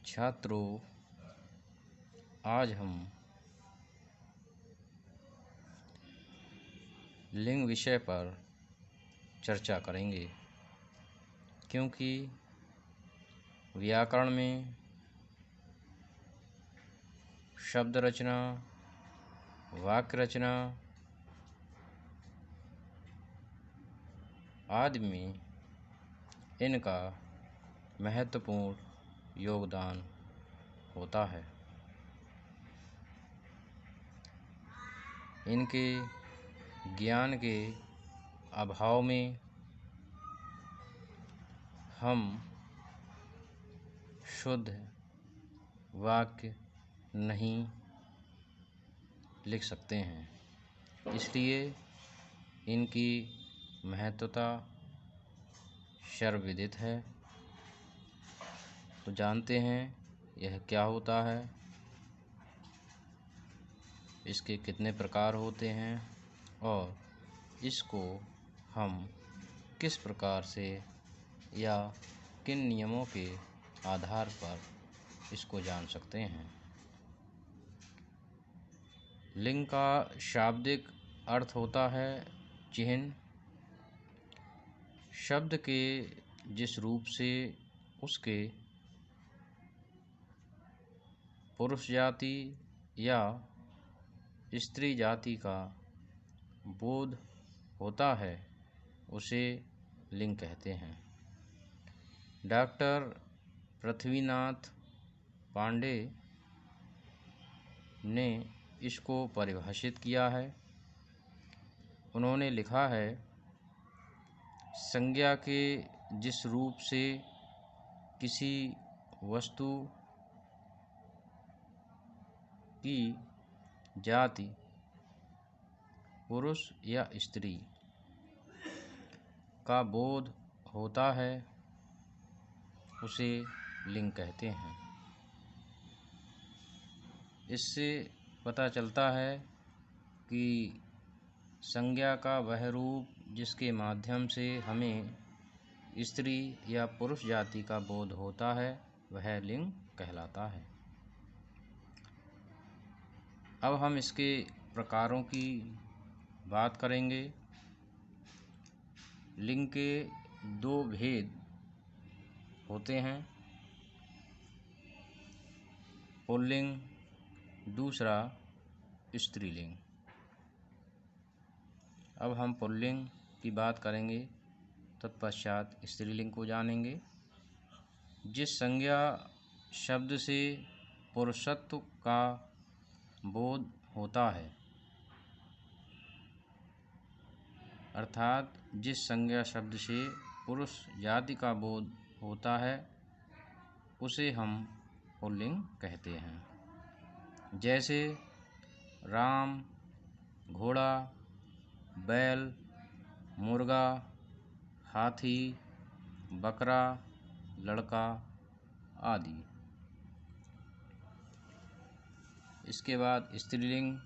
छात्रों, आज हम लिंग विषय पर चर्चा करेंगे, क्योंकि व्याकरण में शब्द रचना, वाक्य रचना आदि में इनका महत्वपूर्ण योगदान होता है। इनके ज्ञान के अभाव में हम शुद्ध वाक्य नहीं लिख सकते हैं, इसलिए इनकी महत्वता सर्वविदित है। तो जानते हैं यह क्या होता है, इसके कितने प्रकार होते हैं और इसको हम किस प्रकार से या किन नियमों के आधार पर इसको जान सकते हैं। लिंग का शाब्दिक अर्थ होता है चिन्ह। शब्द के जिस रूप से उसके पुरुष जाति या स्त्री जाति का बोध होता है उसे लिंग कहते हैं। डॉक्टर पृथ्वीनाथ पांडे ने इसको परिभाषित किया है। उन्होंने लिखा है, संज्ञा के जिस रूप से किसी वस्तु की जाति पुरुष या स्त्री का बोध होता है उसे लिंग कहते हैं। इससे पता चलता है कि संज्ञा का वह रूप जिसके माध्यम से हमें स्त्री या पुरुष जाति का बोध होता है वह लिंग कहलाता है। अब हम इसके प्रकारों की बात करेंगे। लिंग के दो भेद होते हैं, पुल्लिंग, दूसरा स्त्रीलिंग। अब हम पुल्लिंग की बात करेंगे, तत्पश्चात स्त्रीलिंग को जानेंगे। जिस संज्ञा शब्द से पुरुषत्व का बोध होता है, अर्थात जिस संज्ञा शब्द से पुरुष जाति का बोध होता है उसे हम पुल्लिंग कहते हैं। जैसे राम, घोड़ा, बैल, मुर्गा, हाथी, बकरा, लड़का आदि। इसके बाद स्त्रीलिंग,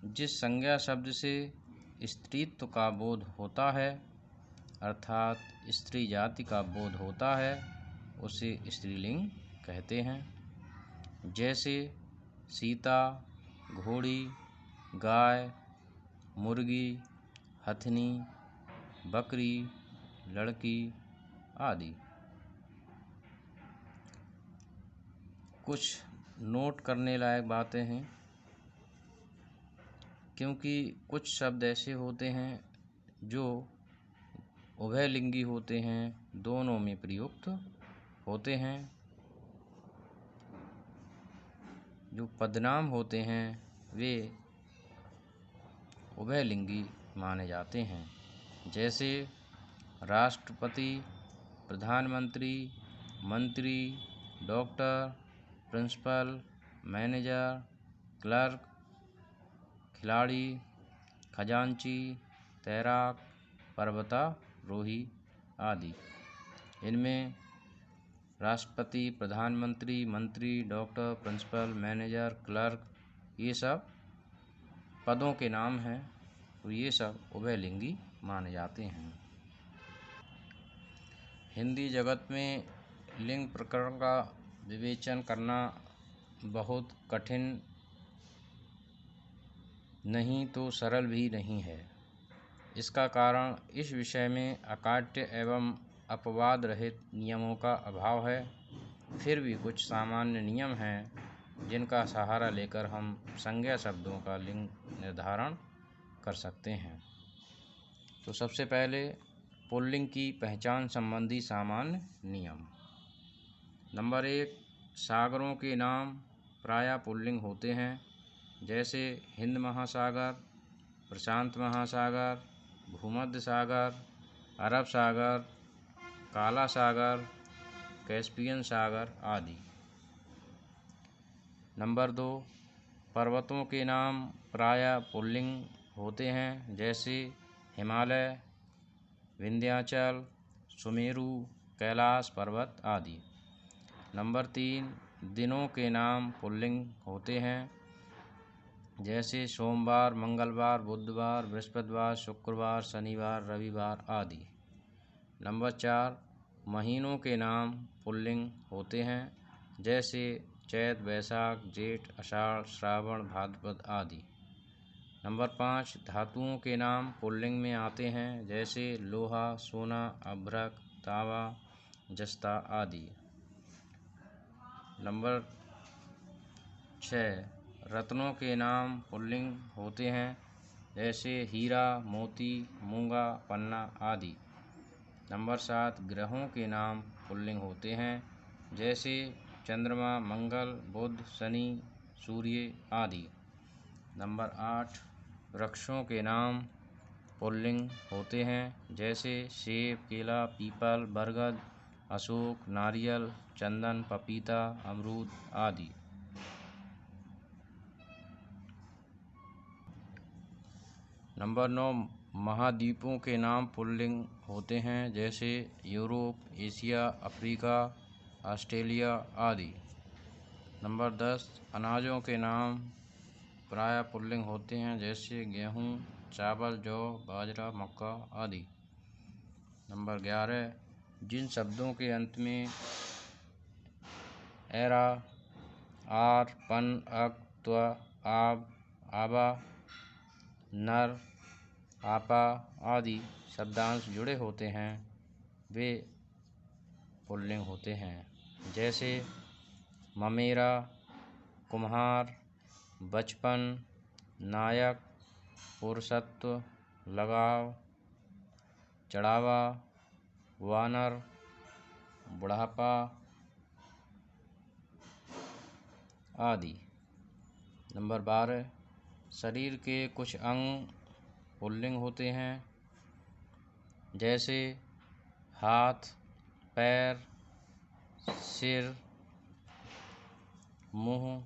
जिस संज्ञा शब्द से स्त्रीत्व का बोध होता है अर्थात स्त्री जाति का बोध होता है उसे स्त्रीलिंग कहते हैं। जैसे सीता, घोड़ी, गाय, मुर्गी, हथनी, बकरी, लड़की आदि। कुछ नोट करने लायक बातें हैं, क्योंकि कुछ शब्द ऐसे होते हैं जो उभयलिंगी होते हैं, दोनों में प्रयुक्त होते हैं। जो पदनाम होते हैं वे उभयलिंगी माने जाते हैं। जैसे राष्ट्रपति, प्रधानमंत्री, मंत्री, डॉक्टर, प्रिंसिपल, मैनेजर, क्लर्क, खिलाड़ी, खजांची, तैराक, पर्वतारोही आदि। इनमें राष्ट्रपति, प्रधानमंत्री, मंत्री, डॉक्टर, प्रिंसिपल, मैनेजर, क्लर्क ये सब पदों के नाम हैं, तो ये सब उभयलिंगी माने जाते हैं। हिंदी जगत में लिंग प्रकरण का विवेचन करना बहुत कठिन नहीं तो सरल भी नहीं है। इसका कारण इस विषय में अकाट्य एवं अपवाद रहित नियमों का अभाव है। फिर भी कुछ सामान्य नियम हैं जिनका सहारा लेकर हम संज्ञा शब्दों का लिंग निर्धारण कर सकते हैं। तो सबसे पहले पुल्लिंग की पहचान संबंधी सामान्य नियम। नंबर 1, सागरों के नाम प्रायः पुल्लिंग होते हैं, जैसे हिंद महासागर, प्रशांत महासागर, भूमध्य सागर, अरब सागर, काला सागर, कैस्पियन सागर आदि। नंबर 2, पर्वतों के नाम प्रायः पुल्लिंग होते हैं, जैसे हिमालय, विंध्याचल, सुमेरु, कैलाश पर्वत आदि। नंबर 3, दिनों के नाम पुल्लिंग होते हैं, जैसे सोमवार, मंगलवार, बुधवार, बृहस्पतिवार, शुक्रवार, शनिवार, रविवार आदि। नंबर 4, महीनों के नाम पुल्लिंग होते हैं, जैसे चैत, वैशाख, जेठ, आषाढ़, श्रावण, भाद्रपद आदि। नंबर 5, धातुओं के नाम पुल्लिंग में आते हैं, जैसे लोहा, सोना, अभ्रक, तांबा, जस्ता आदि। नंबर 6, रत्नों के नाम पुल्लिंग होते हैं, जैसे हीरा, मोती, मूंगा, पन्ना आदि। नंबर 7, ग्रहों के नाम पुल्लिंग होते हैं, जैसे चंद्रमा, मंगल, बुध, शनि, सूर्य आदि। नंबर 8, वृक्षों के नाम पुल्लिंग होते हैं, जैसे सेब, केला, पीपल, बरगद, अशोक, नारियल, चंदन, पपीता, अमरूद आदि। नंबर 9, महाद्वीपों के नाम पुल्लिंग होते हैं, जैसे यूरोप, एशिया, अफ्रीका, ऑस्ट्रेलिया आदि। नंबर 10, अनाजों के नाम प्रायः पुल्लिंग होते हैं, जैसे गेहूँ, चावल, जौ, बाजरा, मक्का आदि। नंबर 11, जिन शब्दों के अंत में एरा, आर, पन, अक, त्व, आब, आबा, नर, आपा आदि शब्दांश जुड़े होते हैं, वे पुल्लिंग होते हैं, जैसे ममेरा, कुम्हार, बचपन, नायक, पुरुषत्व, लगाव, चढ़ावा, वानर, बुढ़ापा आदि। नंबर 12, शरीर के कुछ अंग पुल्लिंग होते हैं, जैसे हाथ, पैर, सिर, मुंह,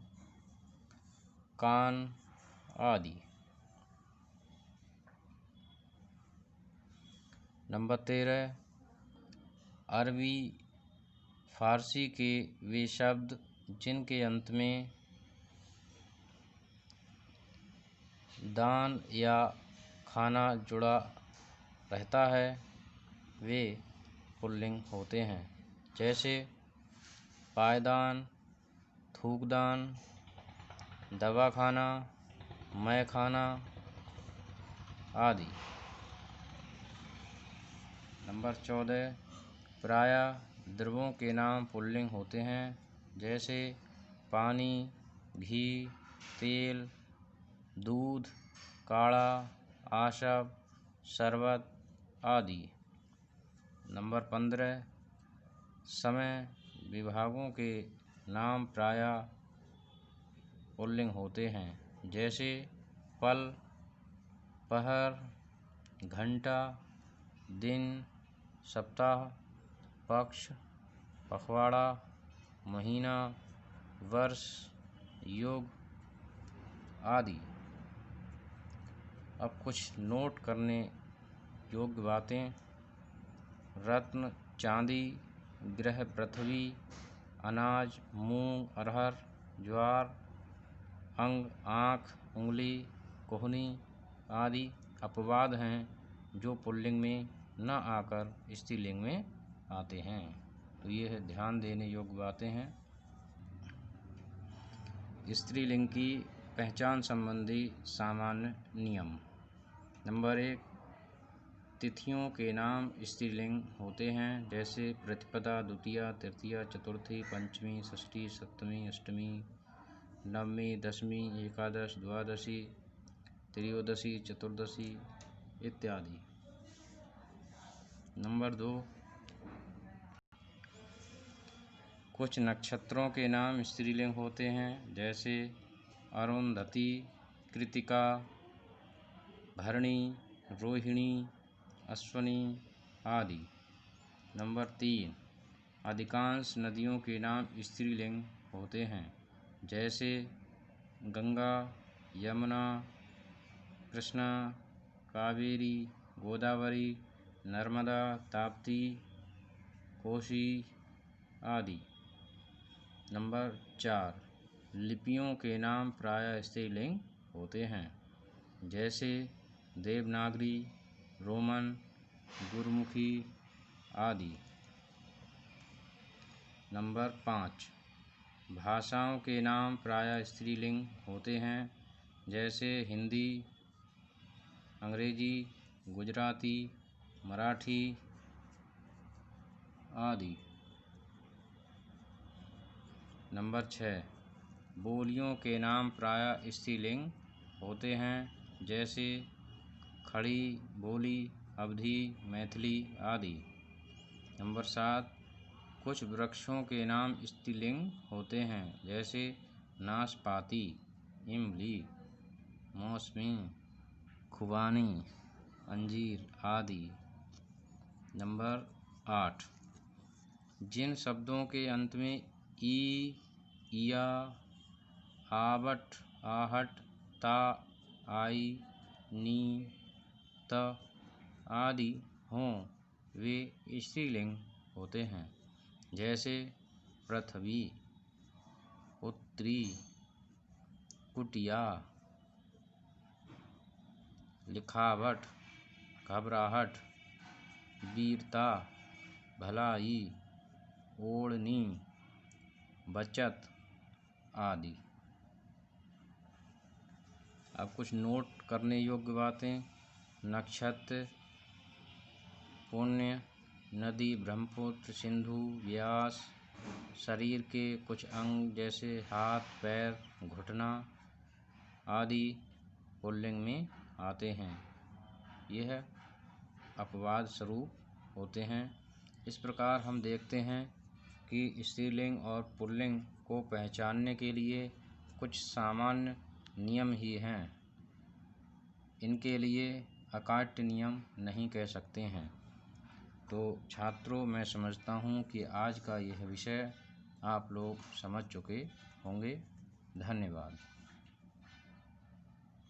कान आदि। नंबर 13, अरबी फारसी के वे शब्द जिनके अंत में दान या खाना जुड़ा रहता है, वे पुल्लिंग होते हैं, जैसे पायदान, थूकदान, दवाखाना, मैखाना आदि। नंबर 14, प्रायः द्रवों के नाम पुल्लिंग होते हैं, जैसे पानी, घी, तेल, दूध, काढ़ा, आशव, शरबत आदि। नंबर 15, समय विभागों के नाम प्रायः पुल्लिंग होते हैं, जैसे पल, पहर, घंटा, दिन, सप्ताह, पक्ष, पखवाड़ा, महीना, वर्ष, युग आदि। अब कुछ नोट करने योग्य बातें। रत्न, चांदी, ग्रह पृथ्वी, अनाज, मूंग, अरहर, ज्वार, अंग, आँख, उंगली, कोहनी आदि अपवाद हैं, जो पुल्लिंग में न आकर स्त्रीलिंग में आते हैं। तो ये ध्यान देने योग्य बातें हैं। स्त्रीलिंग की पहचान संबंधी सामान्य नियम। नंबर 1, तिथियों के नाम स्त्रीलिंग होते हैं, जैसे प्रतिपदा, द्वितीया, तृतीया, चतुर्थी, पंचमी, षष्ठी, सप्तमी, अष्टमी, नवमी, दशमी, एकादश, द्वादशी, त्रयोदशी, चतुर्दशी इत्यादि। नंबर 2, कुछ नक्षत्रों के नाम स्त्रीलिंग होते हैं, जैसे अरुंधति, कृतिका, भरणी, रोहिणी, अश्विनी आदि। नंबर 3, अधिकांश नदियों के नाम स्त्रीलिंग होते हैं, जैसे गंगा, यमुना, कृष्णा, कावेरी, गोदावरी, नर्मदा, ताप्ती, कोसी आदि। नंबर 4, लिपियों के नाम प्रायः स्त्रीलिंग होते हैं, जैसे देवनागरी, रोमन, गुरमुखी आदि। नंबर 5, भाषाओं के नाम प्रायः स्त्रीलिंग होते हैं, जैसे हिंदी, अंग्रेजी, गुजराती, मराठी आदि। नंबर 6, बोलियों के नाम प्रायः स्त्रीलिंग होते हैं, जैसे खड़ी बोली, अवधी, मैथिली आदि। नंबर 7, कुछ वृक्षों के नाम स्त्रीलिंग होते हैं, जैसे नाशपाती, इमली, मौसमी, खुबानी, अंजीर आदि। नंबर 8, जिन शब्दों के अंत में ई, इया, आवट, आहट, ता, आई, नी, त आदि हों, वे स्त्रीलिंग होते हैं, जैसे पृथ्वी, पुत्री, कुटिया, लिखावट, घबराहट, वीरता, भलाई, ओढ़नी, बचत आदि। अब कुछ नोट करने योग्य बातें। नक्षत्र, पुण्य, नदी, ब्रह्मपुत्र, सिंधु, व्यास, शरीर के कुछ अंग जैसे हाथ, पैर, घुटना आदि पुल्लिंग में आते हैं। यह अपवाद स्वरूप होते हैं। इस प्रकार हम देखते हैं कि स्त्रीलिंग और पुल्लिंग को पहचानने के लिए कुछ सामान्य नियम ही हैं। इनके लिए अकाट्य नियम नहीं कह सकते हैं। तो छात्रों, मैं समझता हूँ कि आज का यह विषय आप लोग समझ चुके होंगे। धन्यवाद।